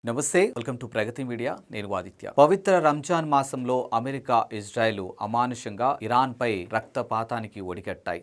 నమస్తే, welcome to Pragathi media. నేను ఆదిత్య. పవిత్ర రంజాన్ మాసంలో అమెరికా, ఇజ్రాయెల్ అమానుషంగా ఇరాన్పై రక్తపాతానికి ఒడిగట్టాయి.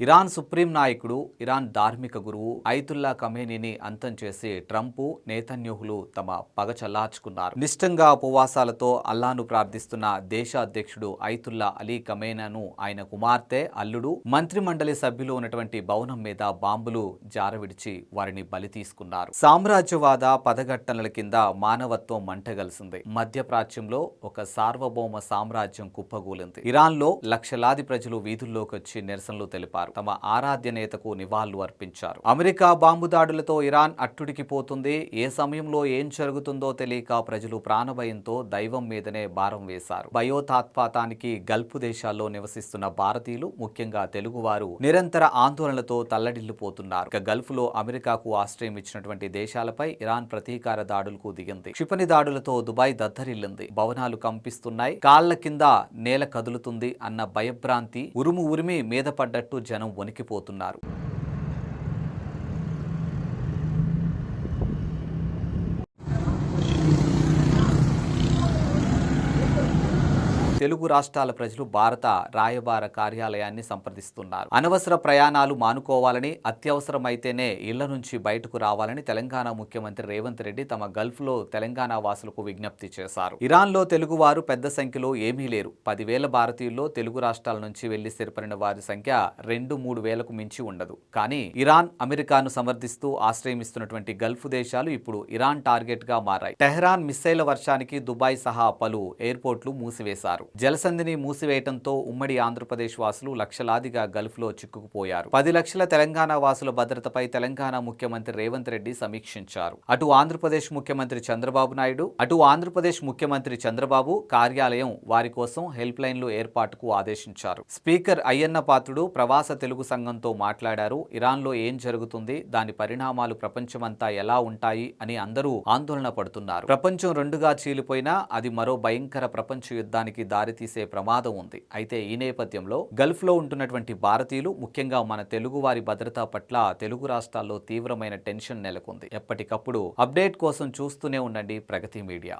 ఇరాన్ సుప్రీం నాయకుడు, ఇరాన్ ధార్మిక గురువు అయతుల్లా ఖమేనీని అంతం చేసి ట్రంప్, నేతన్యాహులు తమ పగ చల్లార్చుకున్నారు. నిష్టంగా ఉపవాసాలతో అల్లాను ప్రార్థిస్తున్న దేశ అధ్యక్షుడు అయతుల్లా అలీ ఖమేనాను ఆయన కుమార్తె, అల్లుడు, మంత్రి మండలి సభ్యులు ఉన్నటువంటి భవనం మీద బాంబులు జారవిడిచి వారిని బలి తీసుకున్నారు. సామ్రాజ్యవాద పదఘట్టనల కింద మానవత్వం మంటగలిసింది. మధ్యప్రాచ్యంలో ఒక సార్వభౌమ సామ్రాజ్యం కుప్పగూలింది. ఇరాన్లో లక్షలాది ప్రజలు వీధుల్లోకి వచ్చి నిరసనలు తెలిపారు. తమ ఆరాధ్య నేతకు నివాళులు అర్పించారు. అమెరికా బాంబు దాడులతో ఇరాన్ అట్టుడికిపోతుంది. ఏ సమయంలో ఏం జరుగుతుందో తెలియక ప్రజలు ప్రాణభయంతో దైవం మీదనే భారం వేశారు. భయోతాత్పాతానికి గల్ఫ్ దేశాల్లో నివసిస్తున్న భారతీయులు, ముఖ్యంగా తెలుగువారు నిరంతర ఆందోళనలతో తల్లడిల్లిపోతున్నారు. ఇక గల్ఫ్ లో అమెరికాకు ఆశ్రయం ఇచ్చినటువంటి దేశాలపై ఇరాన్ ప్రతీకార దాడులకు దిగింది. క్షిపణి దాడులతో దుబాయ్ దద్దరిల్లింది. భవనాలు కంపిస్తున్నాయి, కాళ్ల కింద నేల కదులుతుంది అన్న భయభ్రాంతి ఉరిమి మీద పడ్డట్టు జనం వణికిపోతున్నారు. తెలుగు రాష్ట్రాల ప్రజలు భారత రాయబార కార్యాలయాన్ని సంప్రదిస్తున్నారు. అనవసర ప్రయాణాలు మానుకోవాలని, అత్యవసరమైతేనే ఇళ్ల నుంచి బయటకు రావాలని తెలంగాణ ముఖ్యమంత్రి రేవంత్ రెడ్డి తమ గల్ఫ్ లో తెలంగాణ వాసులకు విజ్ఞప్తి చేశారు. ఇరాన్ లో తెలుగువారు పెద్ద సంఖ్యలో ఏమీ లేరు. 10,000 భారతీయుల్లో తెలుగు రాష్ట్రాల నుంచి వెళ్లి స్థిరపడిన వారి సంఖ్య 2-3 వేలకు మించి ఉండదు. కానీ ఇరాన్, అమెరికాను సమర్థిస్తూ ఆశ్రయమిస్తున్నటువంటి గల్ఫ్ దేశాలు ఇప్పుడు ఇరాన్ టార్గెట్ గా మారాయి. టెహ్రాన్ మిస్సైల వర్షానికి దుబాయ్ సహా పలు ఎయిర్పోర్ట్లు మూసివేశారు. జలసంధిని మూసివేయడంతో ఉమ్మడి ఆంధ్రప్రదేశ్ వాసులు లక్షలాదిగా గల్ఫ్ లో చిక్కుకుపోయారు. 10 లక్షల తెలంగాణ వాసుల భద్రతపై తెలంగాణ ముఖ్యమంత్రి రేవంత్ రెడ్డి సమీక్షించారు. అటు ఆంధ్రప్రదేశ్ ముఖ్యమంత్రి చంద్రబాబు కార్యాలయం వారి కోసం హెల్ప్ లైన్లు ఏర్పాటుకు ఆదేశించారు. స్పీకర్ అయ్యన్న పాత్రుడు ప్రవాస తెలుగు సంఘంతో మాట్లాడారు. ఇరాన్ లో ఏం జరుగుతుంది, దాని పరిణామాలు ప్రపంచమంతా ఎలా ఉంటాయి అని అందరూ ఆందోళన పడుతున్నారు. ప్రపంచం రెండుగా చీలిపోయినా అది మరో భయంకర ప్రపంచ యుద్ధానికి దారితీసే ప్రమాదం ఉంది. అయితే ఈ నేపథ్యంలో గల్ఫ్ లో ఉంటున్నటువంటి భారతీయులు, ముఖ్యంగా మన తెలుగు వారి భద్రత పట్ల తెలుగు రాష్ట్రాల్లో తీవ్రమైన టెన్షన్ నెలకొంది. ఎప్పటికప్పుడు అప్డేట్ కోసం చూస్తూనే ఉండండి ప్రగతి మీడియా.